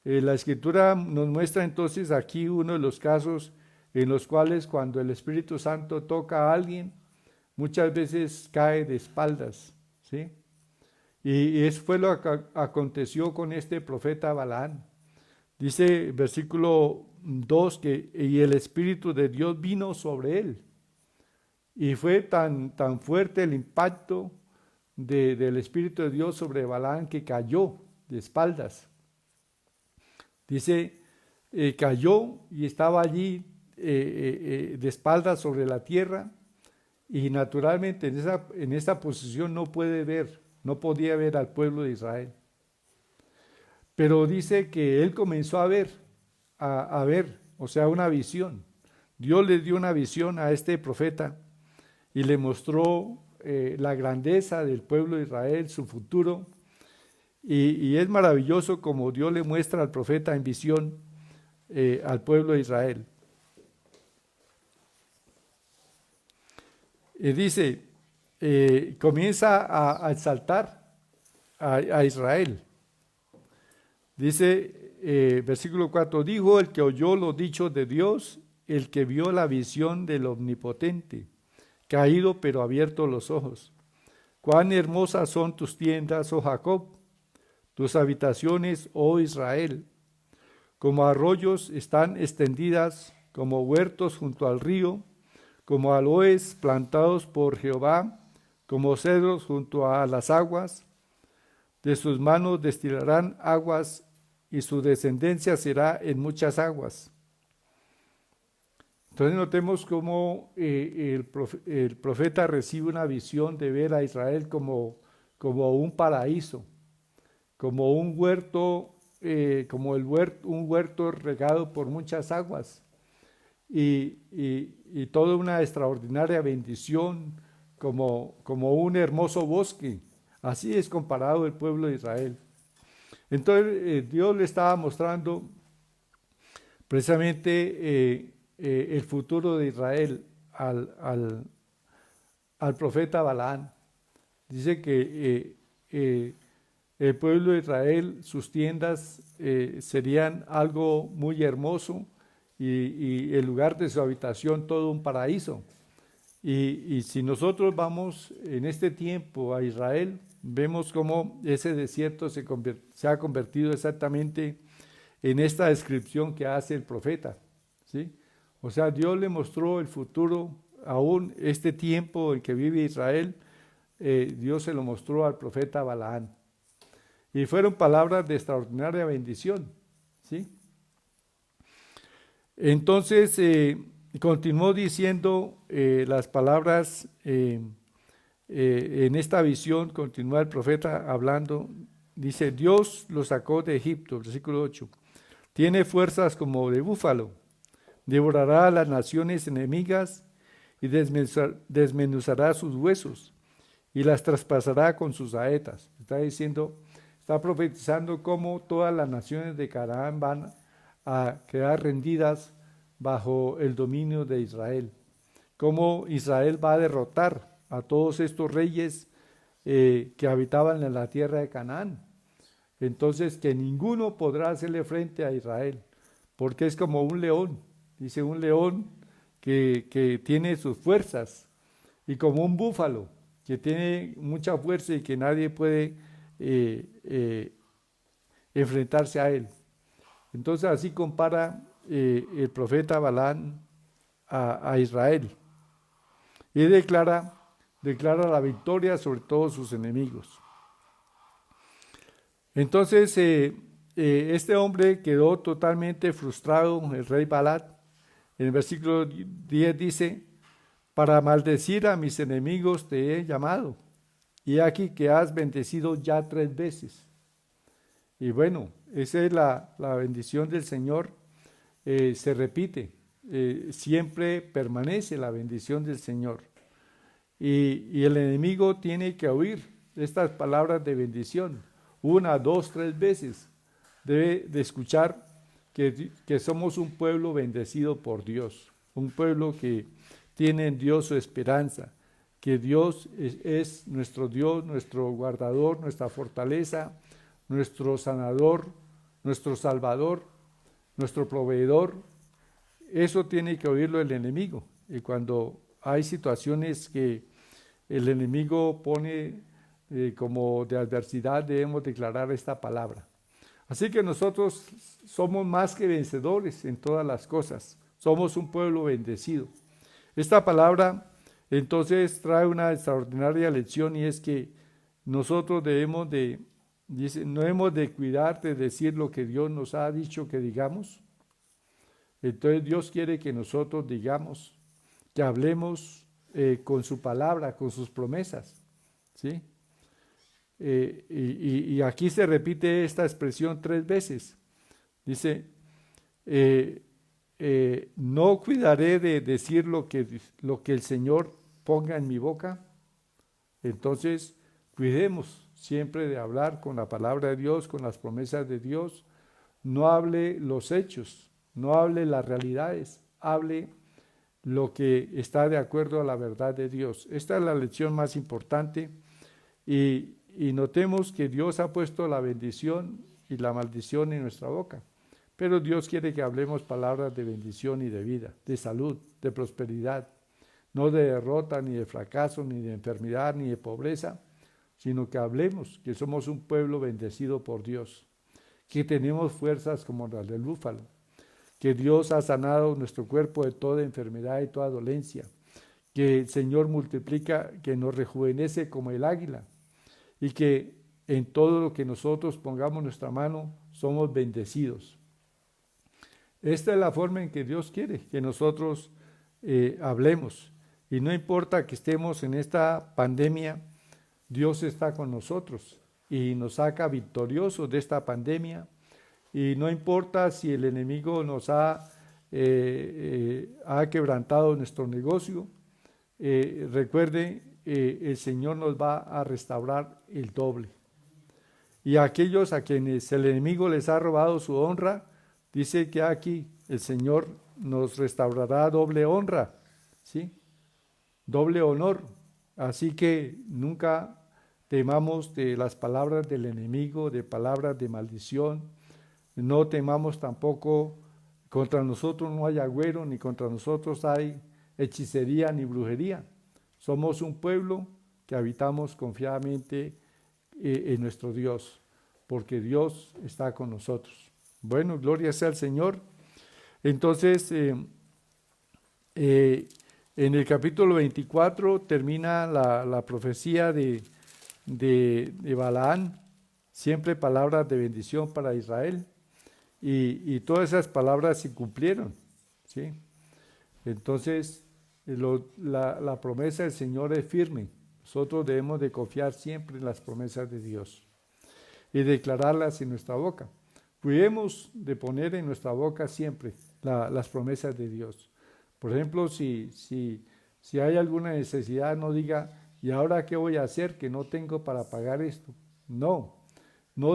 Speaker 2: La Escritura nos muestra entonces aquí uno de los casos en los cuales cuando el Espíritu Santo toca a alguien, muchas veces cae de espaldas, ¿sí? Y eso fue lo que aconteció con este profeta Balaam. Dice versículo 2 que y el Espíritu de Dios vino sobre él. Y fue tan fuerte el impacto del Espíritu de Dios sobre Balaam que cayó de espaldas. Dice, cayó y estaba allí de espaldas sobre la tierra y naturalmente en esa posición no podía ver al pueblo de Israel. Pero dice que él comenzó a ver, o sea, una visión. Dios le dio una visión a este profeta y le mostró la grandeza del pueblo de Israel, su futuro. Y es maravilloso como Dios le muestra al profeta en visión al pueblo de Israel. Dice, comienza a exaltar a Israel. Dice, versículo 4, dijo el que oyó los dichos de Dios, el que vio la visión del Omnipotente, caído pero abierto los ojos. Cuán hermosas son tus tiendas, oh Jacob, tus habitaciones, oh Israel. Como arroyos están extendidas, como huertos junto al río, como aloes plantados por Jehová, como cedros junto a las aguas. De sus manos destilarán aguas y su descendencia será en muchas aguas. Entonces notemos cómo el profeta recibe una visión de ver a Israel como un paraíso, como un huerto, un huerto regado por muchas aguas y toda una extraordinaria bendición como un hermoso bosque. Así es comparado el pueblo de Israel. Entonces Dios le estaba mostrando precisamente el futuro de Israel al profeta Balaam. Dice que el pueblo de Israel, sus tiendas serían algo muy hermoso y el lugar de su habitación todo un paraíso. Y si nosotros vamos en este tiempo a Israel, vemos cómo ese desierto se ha convertido exactamente en esta descripción que hace el profeta, ¿sí? O sea, Dios le mostró el futuro, aún este tiempo en que vive Israel, Dios se lo mostró al profeta Balaam. Y fueron palabras de extraordinaria bendición, ¿sí? Entonces, continuó diciendo las palabras en esta visión, continúa el profeta hablando, dice, Dios lo sacó de Egipto, versículo 8, tiene fuerzas como de búfalo, devorará a las naciones enemigas y desmenuzará sus huesos y las traspasará con sus saetas. Está profetizando cómo todas las naciones de Canaán van a quedar rendidas bajo el dominio de Israel, cómo Israel va a derrotar a todos estos reyes que habitaban en la tierra de Canaán. Entonces que ninguno podrá hacerle frente a Israel, porque es como un león, dice un león que tiene sus fuerzas, y como un búfalo que tiene mucha fuerza y que nadie puede enfrentarse a él. Entonces así compara el profeta Balaam a Israel y declara la victoria sobre todos sus enemigos. Entonces este hombre quedó totalmente frustrado, el rey Balac. En el versículo 10 dice, para maldecir a mis enemigos te he llamado, y aquí que has bendecido ya 3 veces. Y bueno, esa es la bendición del Señor, se repite, siempre permanece la bendición del Señor. Y el enemigo tiene que oír estas palabras de bendición 1, 2, 3 veces. Debe de escuchar que somos un pueblo bendecido por Dios, un pueblo que tiene en Dios su esperanza, que Dios es nuestro Dios, nuestro guardador, nuestra fortaleza, nuestro sanador, nuestro Salvador, nuestro proveedor, eso tiene que oírlo el enemigo. Y cuando hay situaciones que el enemigo pone como de adversidad, debemos declarar esta palabra. Así que nosotros somos más que vencedores en todas las cosas. Somos un pueblo bendecido. Esta palabra entonces trae una extraordinaria lección, y es que nosotros debemos de, dice, no hemos de cuidar de decir lo que Dios nos ha dicho que digamos. Entonces Dios quiere que nosotros digamos, que hablemos con su palabra, con sus promesas, ¿sí? Y aquí se repite esta expresión 3 veces. Dice, no cuidaré de decir lo que el Señor ponga en mi boca. Entonces, cuidemos siempre de hablar con la palabra de Dios, con las promesas de Dios. No hable los hechos, no hable las realidades, hable lo que está de acuerdo a la verdad de Dios. Esta es la lección más importante, y notemos que Dios ha puesto la bendición y la maldición en nuestra boca, pero Dios quiere que hablemos palabras de bendición y de vida, de salud, de prosperidad, no de derrota, ni de fracaso, ni de enfermedad, ni de pobreza, sino que hablemos que somos un pueblo bendecido por Dios, que tenemos fuerzas como las del búfalo, que Dios ha sanado nuestro cuerpo de toda enfermedad y toda dolencia, que el Señor multiplica, que nos rejuvenece como el águila, y que en todo lo que nosotros pongamos nuestra mano somos bendecidos. Esta es la forma en que Dios quiere que nosotros hablemos, y no importa que estemos en esta pandemia, Dios está con nosotros y nos saca victoriosos de esta pandemia. Y no importa si el enemigo nos ha quebrantado nuestro negocio, recuerde, el Señor nos va a restaurar el doble. Y a aquellos a quienes el enemigo les ha robado su honra, dice que aquí el Señor nos restaurará doble honra, ¿sí? Doble honor. Así que nunca temamos de las palabras del enemigo, de palabras de maldición. No temamos tampoco, contra nosotros no hay agüero, ni contra nosotros hay hechicería ni brujería. Somos un pueblo que habitamos confiadamente en nuestro Dios, porque Dios está con nosotros. Bueno, gloria sea al Señor. Entonces, en el capítulo 24 termina la profecía de Balaán, siempre palabras de bendición para Israel. Y todas esas palabras se cumplieron, ¿sí? Entonces, la promesa del Señor es firme. Nosotros debemos de confiar siempre en las promesas de Dios y declararlas en nuestra boca. Cuidemos de poner en nuestra boca siempre las promesas de Dios. Por ejemplo, si hay alguna necesidad, no diga, ¿y ahora qué voy a hacer que no tengo para pagar esto? No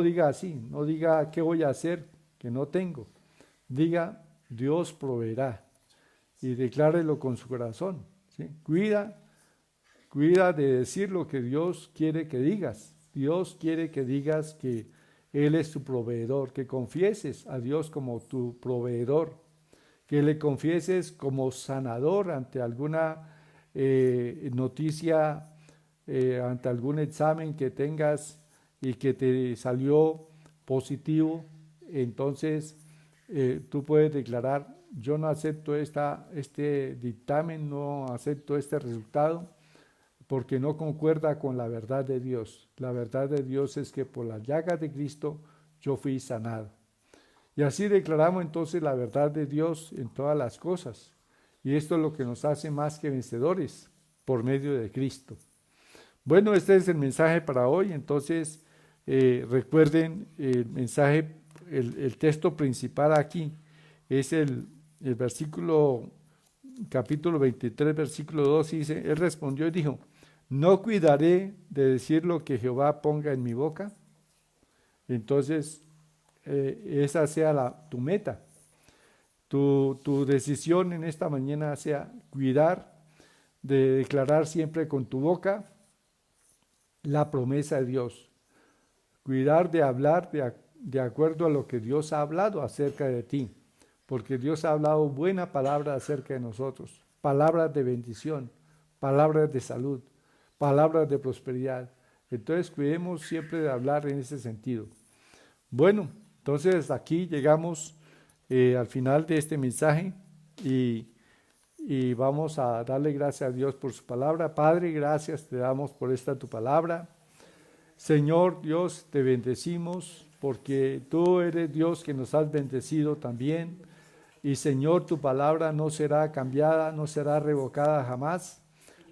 Speaker 2: diga así, no diga, ¿qué voy a hacer que no tengo? Diga, Dios proveerá, y declárelo con su corazón, ¿sí? Cuida de decir lo que Dios quiere que digas. Dios quiere que digas que Él es tu proveedor, que confieses a Dios como tu proveedor, que le confieses como sanador ante alguna noticia, ante algún examen que tengas y que te salió positivo. Entonces tú puedes declarar, yo no acepto este dictamen, no acepto este resultado, porque no concuerda con la verdad de Dios. La verdad de Dios es que por las llagas de Cristo yo fui sanado. Y así declaramos entonces la verdad de Dios en todas las cosas. Y esto es lo que nos hace más que vencedores por medio de Cristo. Bueno, este es el mensaje para hoy. Entonces, recuerden el mensaje, el texto principal aquí es el versículo, capítulo 23, versículo 2, dice, Él respondió y dijo, ¿no cuidaré de decir lo que Jehová ponga en mi boca? Entonces, esa sea tu meta. Tu decisión en esta mañana sea cuidar de declarar siempre con tu boca la promesa de Dios. Cuidar de hablar de acuerdo a lo que Dios ha hablado acerca de ti, porque Dios ha hablado buena palabra acerca de nosotros, palabras de bendición, palabras de salud, palabras de prosperidad. Entonces cuidemos siempre de hablar en ese sentido. Bueno, entonces aquí llegamos al final de este mensaje y vamos a darle gracias a Dios por su palabra. Padre, gracias te damos por esta tu palabra. Señor Dios, te bendecimos porque tú eres Dios que nos has bendecido también. Y Señor, tu palabra no será cambiada, no será revocada jamás.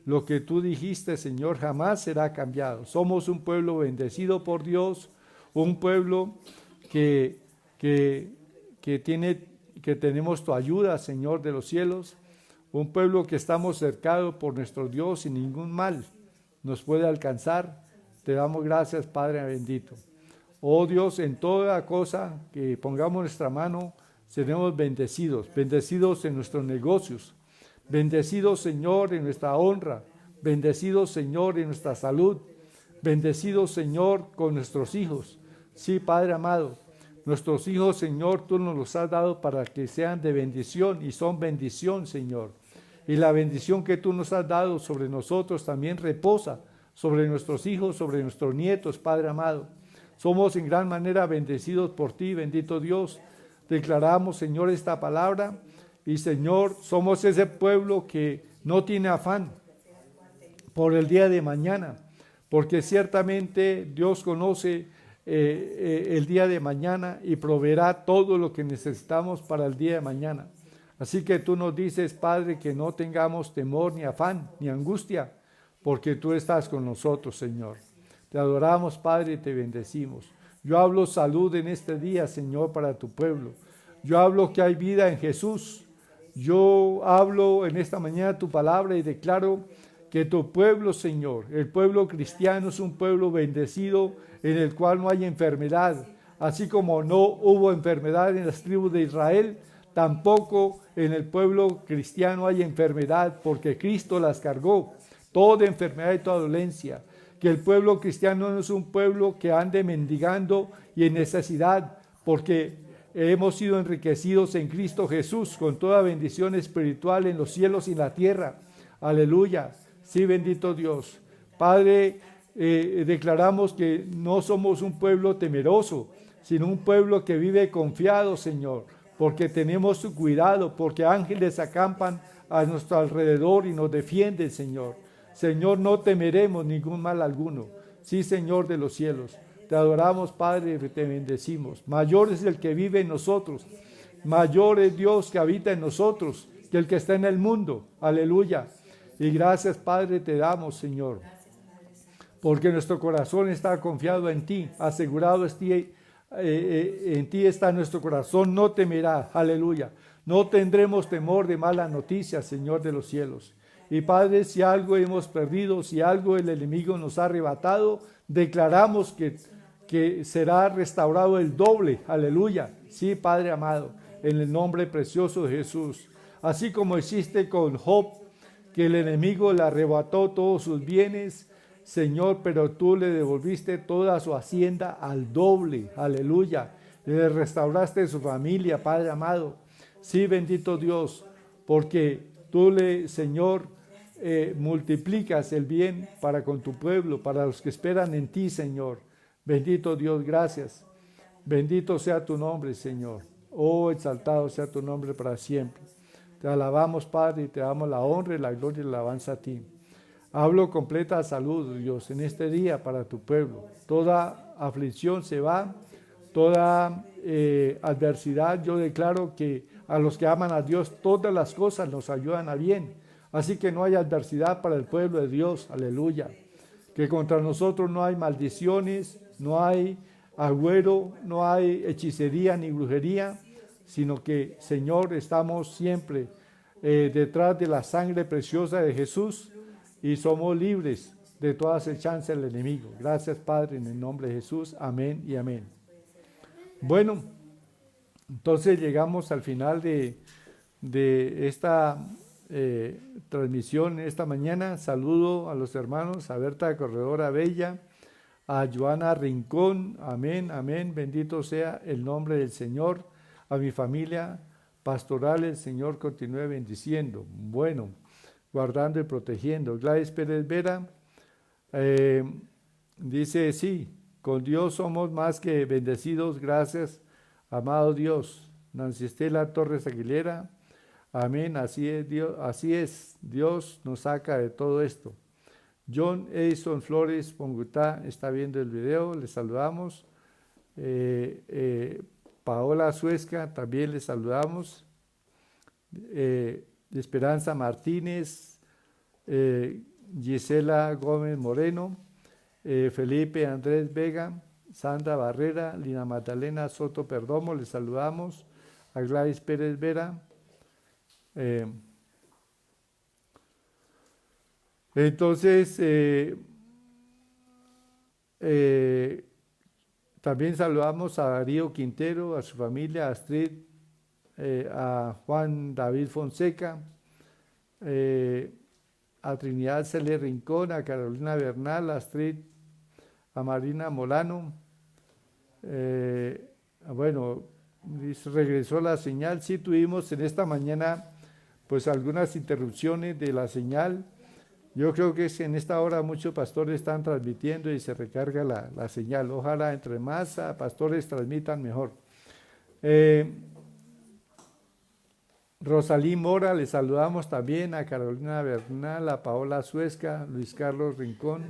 Speaker 2: Lo que tú dijiste, Señor, jamás será cambiado. Somos un pueblo bendecido por Dios, un pueblo que tenemos tu ayuda, Señor de los cielos, un pueblo que estamos cercados por nuestro Dios y ningún mal nos puede alcanzar. Te damos gracias, Padre bendito. Oh Dios, en toda cosa que pongamos nuestra mano, seremos bendecidos, bendecidos en nuestros negocios, bendecidos, Señor, en nuestra honra, bendecidos, Señor, en nuestra salud, bendecidos, Señor, con nuestros hijos. Sí, Padre amado, nuestros hijos, Señor, tú nos los has dado para que sean de bendición y son bendición, Señor. Y la bendición que tú nos has dado sobre nosotros también reposa sobre nuestros hijos, sobre nuestros nietos, Padre amado. Somos en gran manera bendecidos por ti, bendito Dios. Declaramos, Señor, esta palabra y, Señor, somos ese pueblo que no tiene afán por el día de mañana, porque ciertamente Dios conoce el día de mañana y proveerá todo lo que necesitamos para el día de mañana. Así que tú nos dices, Padre, que no tengamos temor, ni afán, ni angustia, porque tú estás con nosotros, Señor. Te adoramos, Padre, y te bendecimos. Yo hablo salud en este día, Señor, para tu pueblo. Yo hablo que hay vida en Jesús. Yo hablo en esta mañana tu palabra y declaro que tu pueblo, Señor, el pueblo cristiano es un pueblo bendecido en el cual no hay enfermedad. Así como no hubo enfermedad en las tribus de Israel, tampoco en el pueblo cristiano hay enfermedad, porque Cristo las cargó. Toda enfermedad y toda dolencia. Que el pueblo cristiano no es un pueblo que ande mendigando y en necesidad, porque hemos sido enriquecidos en Cristo Jesús con toda bendición espiritual en los cielos y en la tierra. Aleluya. Sí, bendito Dios. Padre, declaramos que no somos un pueblo temeroso, sino un pueblo que vive confiado, Señor, porque tenemos su cuidado, porque ángeles acampan a nuestro alrededor y nos defienden, Señor. Señor, no temeremos ningún mal alguno. Sí, Señor de los cielos. Te adoramos, Padre, y te bendecimos. Mayor es el que vive en nosotros. Mayor es Dios que habita en nosotros que el que está en el mundo. Aleluya. Y gracias, Padre, te damos, Señor. Porque nuestro corazón está confiado en ti. Asegurado en ti está nuestro corazón. No temerá. Aleluya. No tendremos temor de malas noticias, Señor de los cielos. Y Padre, si algo hemos perdido, si algo el enemigo nos ha arrebatado, declaramos que será restaurado el doble. Aleluya. Sí, Padre amado, en el nombre precioso de Jesús. Así como hiciste con Job, que el enemigo le arrebató todos sus bienes, Señor, pero tú le devolviste toda su hacienda al doble. Aleluya. Le restauraste su familia, Padre amado. Sí, bendito Dios, porque tú Señor, multiplicas el bien para con tu pueblo, para los que esperan en ti, Señor. Bendito Dios, gracias. Bendito sea tu nombre, Señor. Oh, exaltado sea tu nombre para siempre. Te alabamos, Padre, y te damos la honra y la gloria y la alabanza a ti. Hablo completa salud, Dios, en este día para tu pueblo. Toda aflicción se va, toda adversidad. Yo declaro que a los que aman a Dios, todas las cosas nos ayudan a bien. Así que no hay adversidad para el pueblo de Dios, aleluya. Que contra nosotros no hay maldiciones, no hay agüero, no hay hechicería ni brujería, sino que, Señor, estamos siempre detrás de la sangre preciosa de Jesús y somos libres de toda acechanza del enemigo. Gracias, Padre, en el nombre de Jesús. Amén y amén. Bueno, entonces llegamos al final de esta transmisión esta mañana. Saludo a los hermanos, a Berta Corredora Bella, a Joana Rincón, amén, amén, bendito sea el nombre del Señor, a mi familia pastoral, el Señor continúe bendiciendo, bueno, guardando y protegiendo. Gladys Pérez Vera dice, sí, con Dios somos más que bendecidos, gracias, amado Dios. Nancy Estela Torres Aguilera, amén, así es, Dios nos saca de todo esto. John Edison Flores Pongutá está viendo el video, le saludamos. Paola Suesca, también le saludamos. Esperanza Martínez, Gisela Gómez Moreno, Felipe Andrés Vega, Sandra Barrera, Lina Magdalena Soto Perdomo, le saludamos. A Gladys Pérez Vera. Entonces, también saludamos a Darío Quintero, a su familia, a Astrid, a Juan David Fonseca, a Trinidad Cele Rincón, a Carolina Bernal, a Astrid, a Marina Molano. Bueno, regresó la señal. Sí tuvimos en esta mañana pues algunas interrupciones de la señal. Yo creo que en esta hora muchos pastores están transmitiendo y se recarga la señal. Ojalá entre más pastores transmitan mejor. Rosalí Mora, le saludamos también, a Carolina Bernal, a Paola Suesca, Luis Carlos Rincón,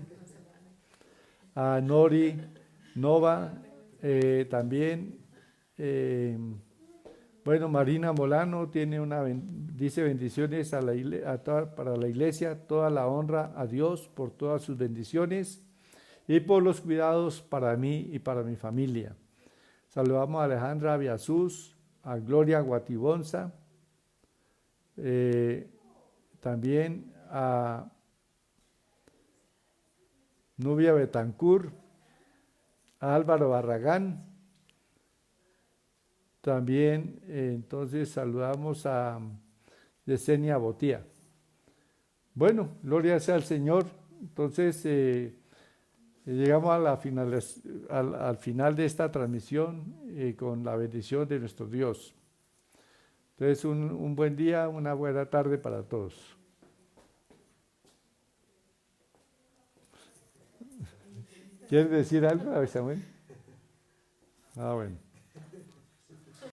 Speaker 2: a Nori Nova, también. Bueno, Marina Molano dice bendiciones para la iglesia, toda la honra a Dios por todas sus bendiciones y por los cuidados para mí y para mi familia. Saludamos a Alejandra Aviasús, a Gloria Guatibonza, también a Nubia Betancur, a Álvaro Barragán. También, entonces, saludamos a Yesenia Botía. Bueno, gloria sea al Señor. Entonces, llegamos al final de esta transmisión con la bendición de nuestro Dios. Entonces, un buen día, una buena tarde para todos. ¿Quieres decir algo, Samuel? Bueno.